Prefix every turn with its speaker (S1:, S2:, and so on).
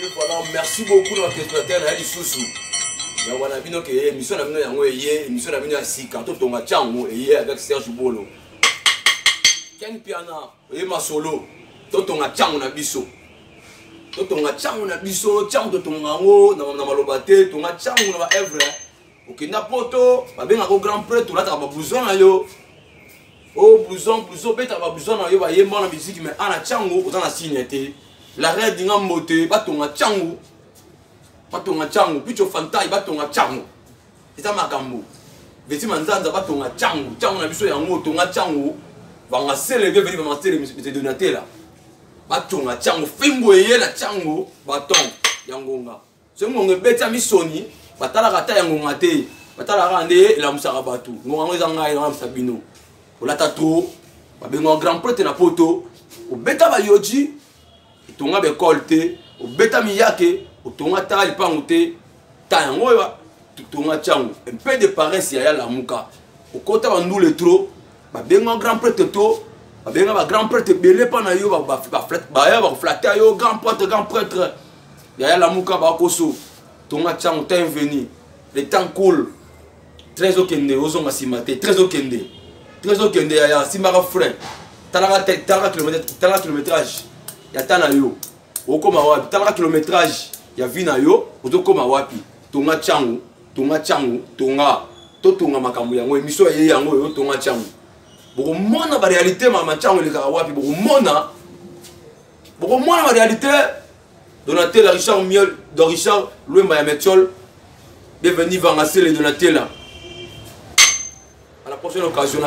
S1: Et voilà, merci beaucoup notre exploiteur na lisusu. Ya wana bino ke émission na bino yango eye, émission na bino ya sika to tonga chango eye avec Serge Bolo. Ken piana, eye masolo to tonga chango na biso. To tonga chango na biso, chango to tonga ngo na maloba te, tonga chango na ba evre. Okenda poto, ba benga ko grand prêtre là ta ba blouson na yo. Oh blouson beta ba blouson na yo ba yemba na musique mais ana chango ozana signé. La reine dinga moté batonga chango picho fantai batonga chango eza makambo veti manzanza batonga chango na biso yango tonga chango banga célébrer veli ba master de Donatella batonga chango fimbo eye la chango baton yangonga so ngonge beta misoni batala kata yangonga te batala rande la musaka batu ngonga eza ngai na msabino olata to babengo grand prêtre na poto obeta ba yoji tonga be kolte o beta miyake o tonga ta lipango te ta yango wa tonga chango un peu de paresse ya la muka o kota bandule trop ba benga grand prêtre to ba benga ba grand prêtre belé pa na yo ba flatter yo grand prêtre ya la muka ba koso tonga chango ta venu le temps cool très okende ozonga simate très okende ya simara frein talaka kilométrage yatana yo okoma wapi talaka kilométrage ya vina yo otokoma wapi tonga chango tonga makambo yango émission ye yango yo tonga chango boko mona ba réalité mama chango le ka wapi boko mona ba réalité Donatella Richard Miel de Richard Louemba ya Metchol devenu vangasser les Donatella à la prochaine occasion.